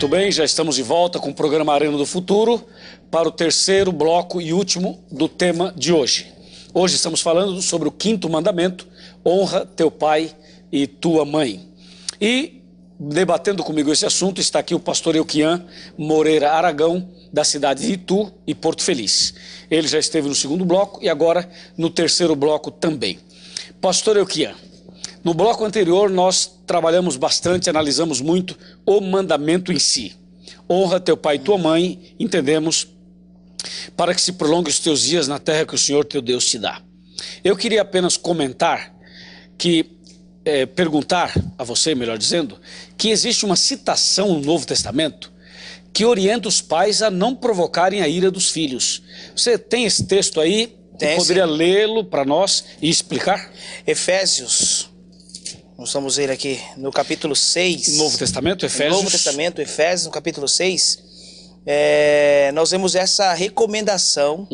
Muito bem, já estamos de volta com o programa Arena do Futuro para o terceiro bloco e último do tema de hoje. Hoje estamos falando sobre o quinto mandamento: honra teu pai e tua mãe. E debatendo comigo esse assunto está aqui o pastor Elquian Moreira Aragão, da cidade de Itu e Porto Feliz. Ele já esteve no segundo bloco e agora no terceiro bloco também. Pastor Elquian, no bloco anterior nós trabalhamos bastante, analisamos muito o mandamento em si. Honra teu pai e tua mãe, entendemos, para que se prolongue os teus dias na terra que o Senhor teu Deus te dá. Eu queria apenas comentar perguntar a você, melhor dizendo, que existe uma citação no Novo Testamento que orienta os pais a não provocarem a ira dos filhos. Você tem esse texto aí? Você poderia lê-lo para nós e explicar? Efésios, nós vamos ver aqui no capítulo 6. Novo Testamento, Efésios. Novo Testamento, Efésios, no capítulo 6. Nós vemos essa recomendação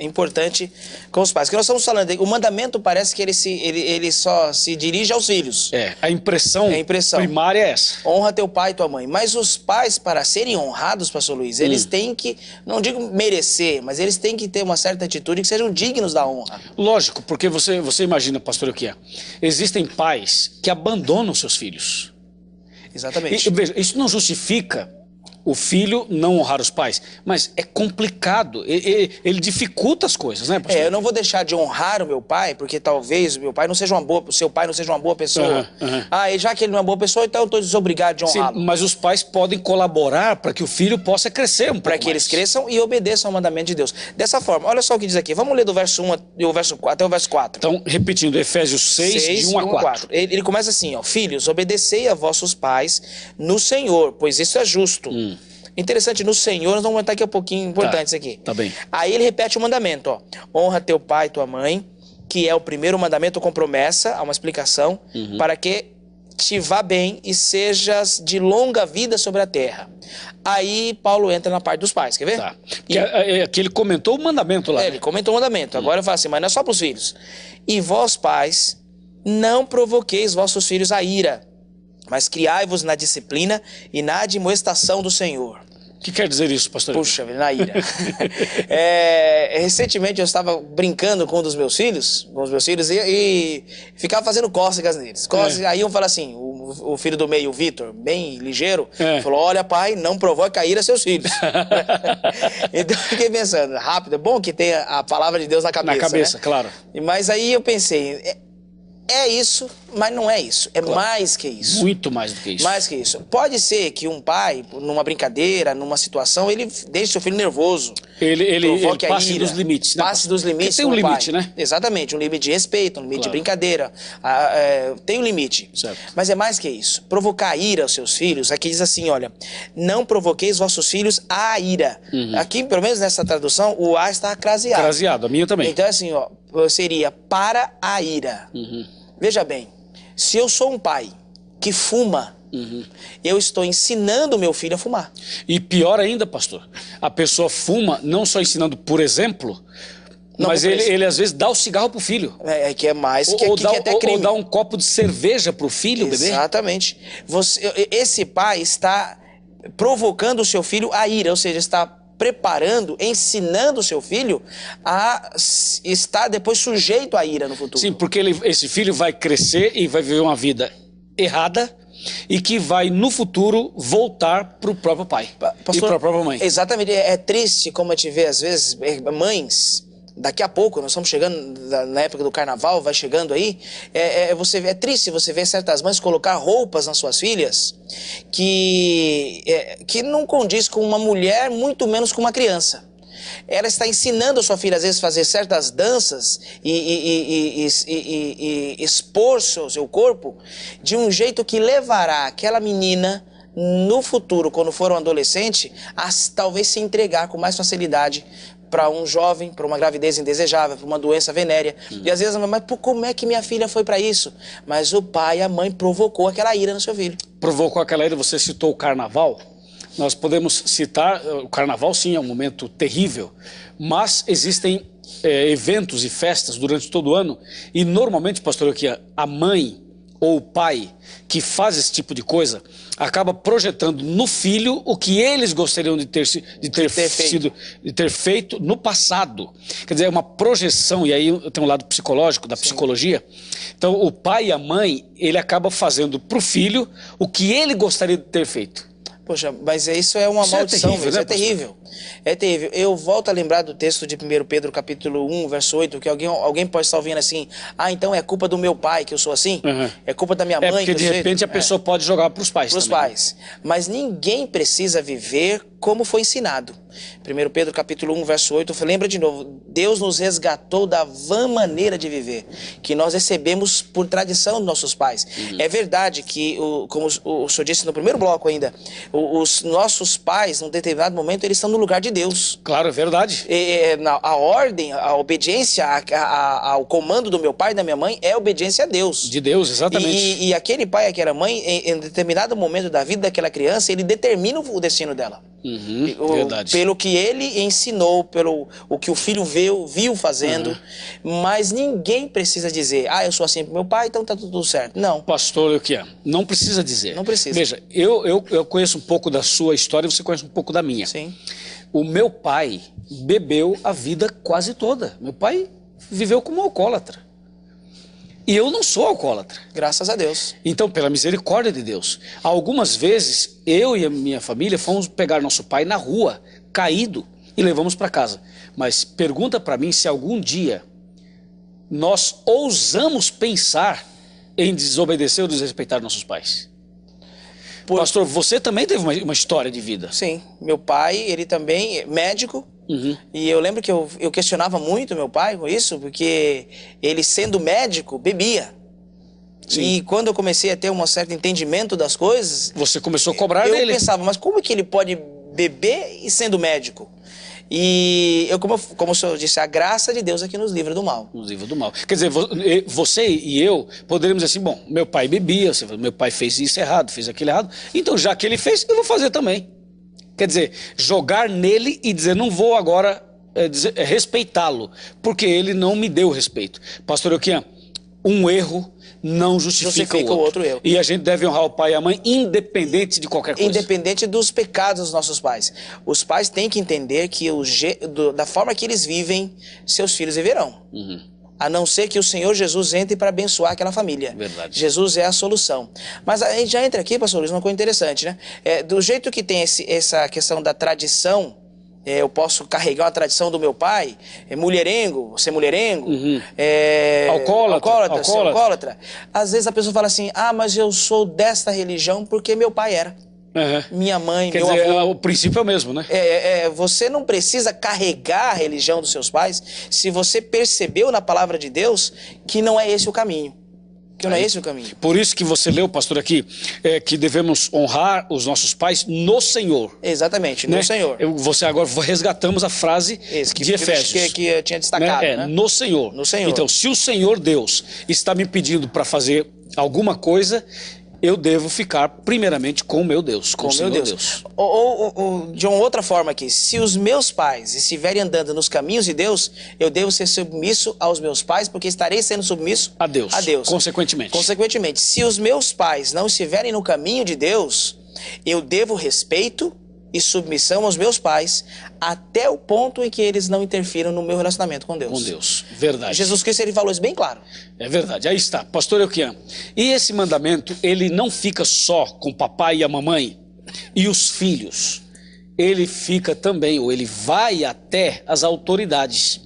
importante com os pais. Que nós estamos falando, o mandamento parece que ele só se dirige aos filhos. A impressão primária é essa. Honra teu pai e tua mãe. Mas os pais, para serem honrados, pastor Luiz, eles têm que, não digo merecer, mas eles têm que ter uma certa atitude que sejam dignos da honra. Lógico, porque você imagina, pastor, o que é? Existem pais que abandonam seus filhos. Exatamente. Veja, isso não justifica o filho não honrar os pais, mas é complicado, ele dificulta as coisas, né, pastor? Eu não vou deixar de honrar o meu pai, porque talvez o seu pai não seja uma boa pessoa. E já que ele não é uma boa pessoa, então eu estou desobrigado de honrá-lo. Mas os pais podem colaborar para que o filho possa crescer um pouco Para que eles cresçam e obedeçam ao mandamento de Deus. Dessa forma, olha só o que diz aqui, vamos ler do verso 1 até o verso 4. Então, repetindo, Efésios 6 de 1 a 4. Ele começa assim, ó: filhos, obedecei a vossos pais no Senhor, pois isso é justo. Interessante, no Senhor, nós vamos comentar aqui um pouquinho importante isso aqui. Tá bem. Aí ele repete o mandamento, ó: honra teu pai e tua mãe, que é o primeiro mandamento com promessa, há uma explicação, para que te vá bem e sejas de longa vida sobre a terra. Aí Paulo entra na parte dos pais, quer ver? Tá. Aqui ele comentou o mandamento lá. Ele comentou o mandamento. Agora eu falo assim, mas não é só para os filhos. E vós, pais, não provoqueis vossos filhos a ira, mas criai-vos na disciplina e na admoestação do Senhor. O que quer dizer isso, pastor? Puxa, na ira. Recentemente eu estava brincando com um dos meus filhos, e ficava fazendo cócegas neles. Aí um fala assim, o filho do meio, o Vitor, bem ligeiro, falou: olha, pai, não provoque a ira seus filhos. Então eu fiquei pensando, rápido, é bom que tenha a palavra de Deus na cabeça. Na cabeça, né? Claro. Mas aí eu pensei, é isso, mas não é isso. É mais que isso. Muito mais do que isso. Mais que isso. Pode ser que um pai, numa brincadeira, numa situação, ele deixe seu filho nervoso. Ele passe dos limites, né? Passe dos limites. Porque tem um limite, né? Exatamente. Um limite de respeito, um limite de brincadeira. Tem um limite. Certo. Mas é mais que isso. Provocar ira aos seus filhos, aqui diz assim, olha: não provoqueis vossos filhos a ira. Aqui, pelo menos nessa tradução, o A está craseado. Craseado, a minha também. Então assim, ó, seria para a ira. Veja bem, se eu sou um pai que fuma, eu estou ensinando meu filho a fumar. E pior ainda, pastor, a pessoa fuma não só ensinando por exemplo, mas ele às vezes dá o cigarro pro filho. Que é mais que até crime. Ou dá um copo de cerveja pro filho, bebê. Exatamente. Esse pai está provocando o seu filho a ira, ou seja, está preparando, ensinando o seu filho a estar depois sujeito à ira no futuro. Sim, porque esse filho vai crescer e vai viver uma vida errada e que vai, no futuro, voltar para o próprio pai e para a própria mãe. Exatamente. É triste como a gente vê, às vezes, mães. Daqui a pouco, nós estamos chegando na época do carnaval, vai chegando aí, é triste você ver certas mães colocar roupas nas suas filhas que não condiz com uma mulher, muito menos com uma criança. Ela está ensinando a sua filha, às vezes, a fazer certas danças e expor seu corpo de um jeito que levará aquela menina, no futuro, quando for um adolescente, a talvez se entregar com mais facilidade para um jovem, para uma gravidez indesejável, para uma doença venérea. E às vezes a mamãe, como é que minha filha foi para isso? Mas o pai e a mãe provocou aquela ira no seu filho. Provocou aquela ira, você citou o carnaval. Nós podemos citar, o carnaval sim é um momento terrível, mas existem eventos e festas durante todo o ano, e normalmente, pastor, aqui a mãe ou o pai que faz esse tipo de coisa acaba projetando no filho o que eles gostariam de ter feito no passado. Quer dizer, é uma projeção, e aí tem um lado psicológico, da psicologia. Então, o pai e a mãe, ele acaba fazendo para o filho o que ele gostaria de ter feito. Poxa, mas isso é uma maldição, terrível, mesmo. né, É terrível. É terrível. Eu volto a lembrar do texto de 1 Pedro, capítulo 1, verso 8, que alguém pode estar ouvindo assim, então é culpa do meu pai que eu sou assim? É culpa da minha mãe porque que eu de repente a pessoa pode jogar para os pais também. Para os pais. Mas ninguém precisa viver como foi ensinado. 1 Pedro, capítulo 1, verso 8, lembra de novo, Deus nos resgatou da vã maneira de viver, que nós recebemos por tradição dos nossos pais. É verdade que, como o senhor disse no primeiro bloco ainda, os nossos pais, num determinado momento, eles estão no lugar de Deus. Claro, é verdade. A ordem, a obediência ao comando do meu pai e da minha mãe é obediência a Deus. De Deus, exatamente. E aquele pai e aquela mãe, em determinado momento da vida daquela criança, ele determina o destino dela. Verdade. Pelo que ele ensinou, pelo o que o filho viu fazendo. Mas ninguém precisa dizer, eu sou assim pro meu pai, então tá tudo certo. Não. Pastor, o que é? Não precisa dizer. Não precisa. Veja, eu conheço um pouco da sua história, você conhece um pouco da minha. Sim. O meu pai bebeu a vida quase toda. Meu pai viveu como alcoólatra. E eu não sou alcoólatra. Graças a Deus. Então, pela misericórdia de Deus, algumas vezes, eu e a minha família fomos pegar nosso pai na rua, caído, e levamos para casa. Mas pergunta para mim se algum dia nós ousamos pensar em desobedecer ou desrespeitar nossos pais. Pastor, você também teve uma história de vida. Sim. Meu pai, ele também é médico. E eu lembro que eu questionava muito meu pai com isso, porque ele, sendo médico, bebia. Sim. E quando eu comecei a ter um certo entendimento das coisas... Você começou a cobrar dele. Eu pensava, mas como é que ele pode beber e sendo médico? E como o senhor disse, a graça de Deus é que nos livra do mal. Nos livra do mal. Quer dizer, você e eu poderíamos dizer assim, bom, meu pai bebia, meu pai fez isso errado, fez aquilo errado, então já que ele fez, eu vou fazer também. Quer dizer, jogar nele e dizer, não vou agora respeitá-lo, porque ele não me deu respeito. Pastor Euquian, um erro não justifica o outro erro. E a gente deve honrar o pai e a mãe, independente de qualquer coisa. Independente dos pecados dos nossos pais. Os pais têm que entender que da forma que eles vivem, seus filhos viverão. A não ser que o Senhor Jesus entre para abençoar aquela família. Verdade. Jesus é a solução. Mas a gente já entra aqui, pastor Luiz, uma coisa interessante, né? Do jeito que tem essa questão da tradição, eu posso carregar uma tradição do meu pai, mulherengo, ser mulherengo, alcoólatra. Às vezes a pessoa fala assim, mas eu sou desta religião porque meu pai era. Minha mãe, Quer meu dizer, avô. o princípio é o mesmo, né? Você não precisa carregar a religião dos seus pais se você percebeu na palavra de Deus que não é esse o caminho. Que não é esse o caminho. Por isso que você leu, pastor, aqui, que devemos honrar os nossos pais no Senhor. Exatamente, no Senhor. Você agora resgatamos a frase de Efésios. Que eu tinha destacado, né? No Senhor. No Senhor. Então, se o Senhor Deus está me pedindo para fazer alguma coisa, eu devo ficar primeiramente com o meu Deus, com o Senhor Deus. Ou de uma outra forma aqui, se os meus pais estiverem andando nos caminhos de Deus, eu devo ser submisso aos meus pais, porque estarei sendo submisso a Deus. Consequentemente. Se os meus pais não estiverem no caminho de Deus, eu devo respeito e submissão aos meus pais, até o ponto em que eles não interfiram no meu relacionamento com Deus. Com Deus, verdade. Jesus Cristo, ele falou isso bem claro. É verdade, aí está, pastor Euquian. E esse mandamento, ele não fica só com o papai e a mamãe e os filhos. Ele fica também, ou ele vai até as autoridades.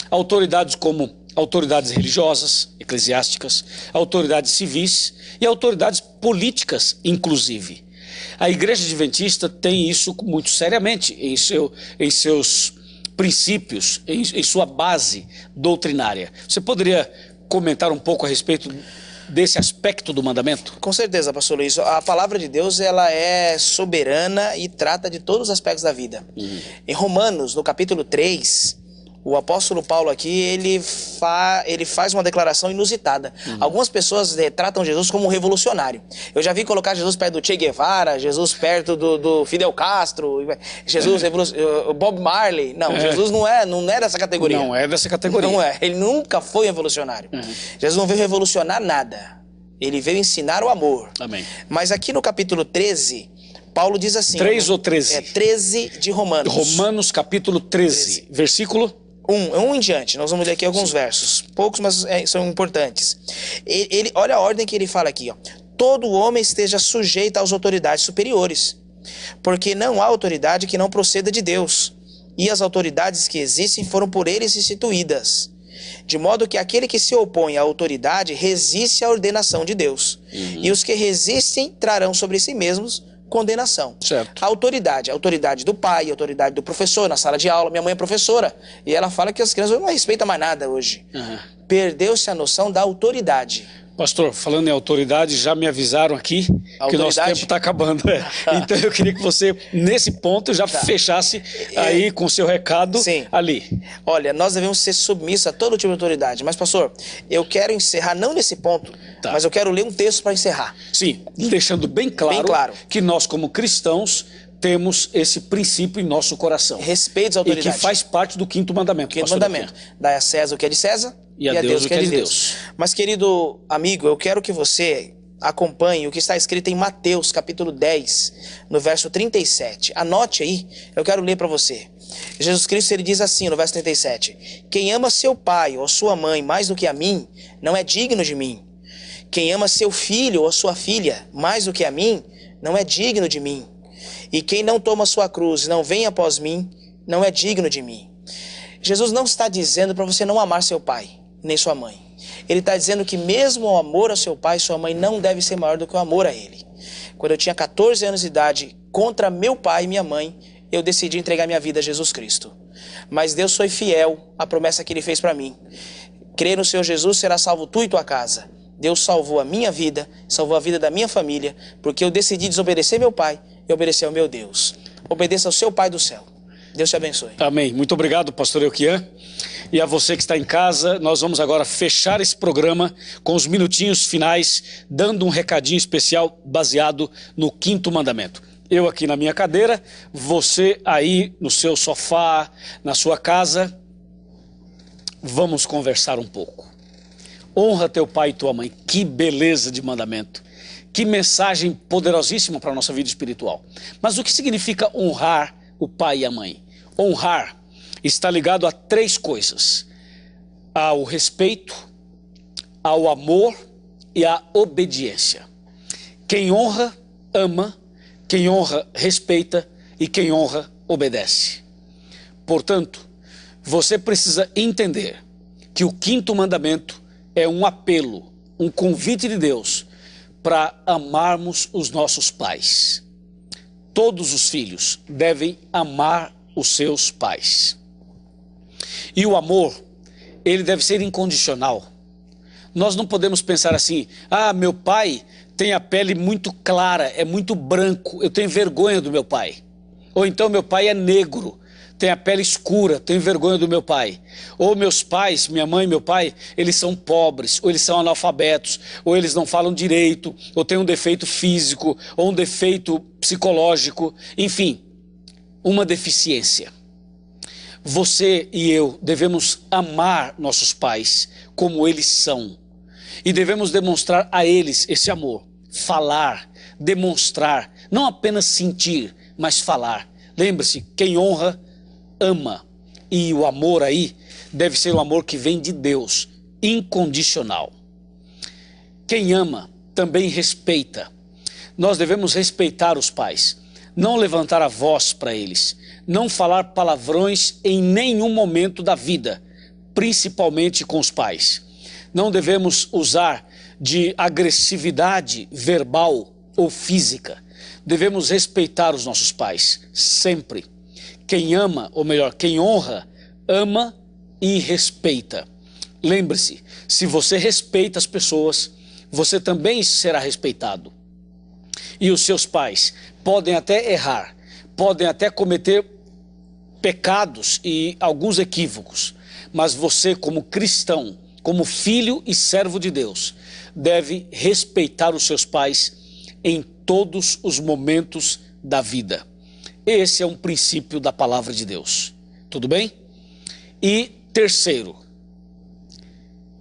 Autoridades como autoridades religiosas, eclesiásticas, autoridades civis e autoridades políticas, inclusive. A Igreja Adventista tem isso muito seriamente em seus princípios, em sua base doutrinária. Você poderia comentar um pouco a respeito desse aspecto do mandamento? Com certeza, pastor Luiz. A palavra de Deus, ela é soberana e trata de todos os aspectos da vida. Em Romanos, no capítulo 3... o apóstolo Paulo aqui, ele faz uma declaração inusitada. Algumas pessoas tratam Jesus como um revolucionário. Eu já vi colocar Jesus perto do Che Guevara, Jesus perto do Fidel Castro, Jesus, Bob Marley. Não, Jesus não é dessa categoria. Não é dessa categoria. Não é. Ele nunca foi revolucionário. Jesus não veio revolucionar nada. Ele veio ensinar o amor. Amém. Mas aqui no capítulo 13, Paulo diz assim... 3 ou 13? 13 de Romanos. Romanos capítulo 13. Versículo? 1 em diante. Nós vamos ler aqui alguns versos. Poucos, mas são importantes. Olha a ordem que ele fala aqui, ó. Todo homem esteja sujeito às autoridades superiores, porque não há autoridade que não proceda de Deus, e as autoridades que existem foram por eles instituídas, de modo que aquele que se opõe à autoridade resiste à ordenação de Deus, e os que resistem trarão sobre si mesmos condenação. Certo. A autoridade do pai, a autoridade do professor na sala de aula. Minha mãe é professora, e ela fala que as crianças não respeitam mais nada hoje. Perdeu-se a noção da autoridade. Pastor, falando em autoridade, já me avisaram aqui que o nosso tempo está acabando. Então eu queria que você, nesse ponto, já fechasse aí com o seu recado ali. Olha, nós devemos ser submissos a todo tipo de autoridade. Mas, pastor, eu quero encerrar, não nesse ponto, mas eu quero ler um texto para encerrar. Sim, deixando bem claro que nós, como cristãos, temos esse princípio em nosso coração. Respeito às autoridades. E que faz parte do quinto mandamento. Quinto mandamento. Dai a César o que é de César e a Deus o que é de Deus. Mas, querido amigo, eu quero que você acompanhe o que está escrito em Mateus, capítulo 10, no verso 37. Anote aí, eu quero ler para você. Jesus Cristo, ele diz assim no verso 37. Quem ama seu pai ou sua mãe mais do que a mim, não é digno de mim. Quem ama seu filho ou sua filha mais do que a mim, não é digno de mim. E quem não toma sua cruz e não vem após mim, não é digno de mim. Jesus não está dizendo para você não amar seu pai, nem sua mãe. Ele está dizendo que mesmo o amor a seu pai e sua mãe não deve ser maior do que o amor a ele. Quando eu tinha 14 anos de idade, contra meu pai e minha mãe, eu decidi entregar minha vida a Jesus Cristo. Mas Deus foi fiel à promessa que Ele fez para mim. Crer no Senhor Jesus, será salvo tu e tua casa. Deus salvou a minha vida, salvou a vida da minha família, porque eu decidi desobedecer meu pai e obedecer ao meu Deus. Obedeça ao seu Pai do céu. Deus te abençoe. Amém. Muito obrigado, pastor Euquian. E a você que está em casa, nós vamos agora fechar esse programa com os minutinhos finais, dando um recadinho especial baseado no quinto mandamento. Eu aqui na minha cadeira, você aí no seu sofá, na sua casa, vamos conversar um pouco. Honra teu pai e tua mãe. Que beleza de mandamento. Que mensagem poderosíssima para a nossa vida espiritual. Mas o que significa honrar o pai e a mãe? Honrar está ligado a 3 coisas: ao respeito, ao amor e à obediência. Quem honra, ama. Quem honra, respeita. E quem honra, obedece. Portanto, você precisa entender que o quinto mandamento é um apelo, um convite de Deus para amarmos os nossos pais. Todos os filhos devem amar os seus pais. E o amor, ele deve ser incondicional. Nós não podemos pensar assim: ah, meu pai tem a pele muito clara, é muito branco, eu tenho vergonha do meu pai. Ou então meu pai é negro, tem a pele escura, tenho vergonha do meu pai. Ou meus pais, minha mãe e meu pai, eles são pobres, ou eles são analfabetos, ou eles não falam direito, ou têm um defeito físico, ou um defeito psicológico, enfim, uma deficiência. Você e eu devemos amar nossos pais como eles são. E devemos demonstrar a eles esse amor. Falar, demonstrar, não apenas sentir, mas falar. Lembre-se, quem honra, ama. E o amor aí deve ser o amor que vem de Deus, incondicional. Quem ama também respeita. Nós devemos respeitar os pais, não levantar a voz para eles, não falar palavrões em nenhum momento da vida, principalmente com os pais. Não devemos usar de agressividade verbal ou física. Devemos respeitar os nossos pais, sempre. Quem ama, ou melhor, quem honra, ama e respeita. Lembre-se, se você respeita as pessoas, você também será respeitado. E os seus pais podem até errar, podem até cometer pecados e alguns equívocos, mas você, como cristão, como filho e servo de Deus, deve respeitar os seus pais em todos os momentos da vida. Esse é um princípio da palavra de Deus. Tudo bem? E terceiro,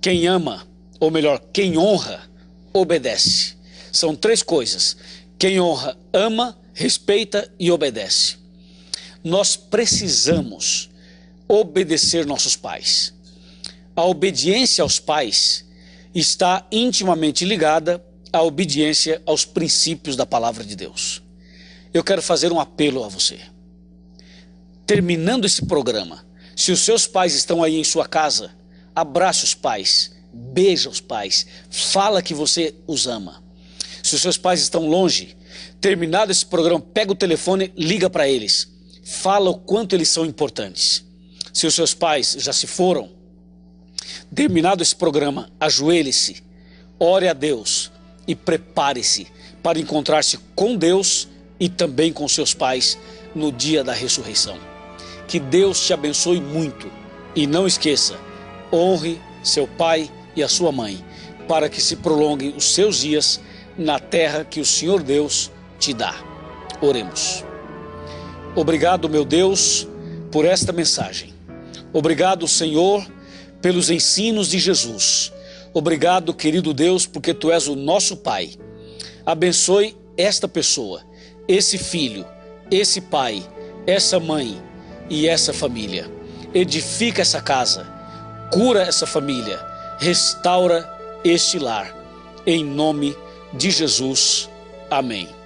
quem ama, ou melhor, quem honra, obedece. São três coisas. Quem honra, ama, respeita e obedece. Nós precisamos obedecer nossos pais. A obediência aos pais está intimamente ligada à obediência aos princípios da palavra de Deus. Eu quero fazer um apelo a você. Terminando esse programa, se os seus pais estão aí em sua casa, abrace os pais, beija os pais, fala que você os ama. Se os seus pais estão longe, terminado esse programa, pega o telefone, liga para eles, fala o quanto eles são importantes. Se os seus pais já se foram, terminado esse programa, ajoelhe-se, ore a Deus e prepare-se para encontrar-se com Deus e também com seus pais no dia da ressurreição. Que Deus te abençoe muito e não esqueça, honre seu pai e a sua mãe, para que se prolonguem os seus dias na terra que o Senhor Deus te dá. Oremos. Obrigado, meu Deus, por esta mensagem. Obrigado, Senhor, pelos ensinos de Jesus. Obrigado, querido Deus, porque Tu és o nosso Pai. Abençoe esta pessoa, esse filho, esse pai, essa mãe e essa família. Edifica essa casa, cura essa família, restaura este lar. Em nome de Jesus. Amém.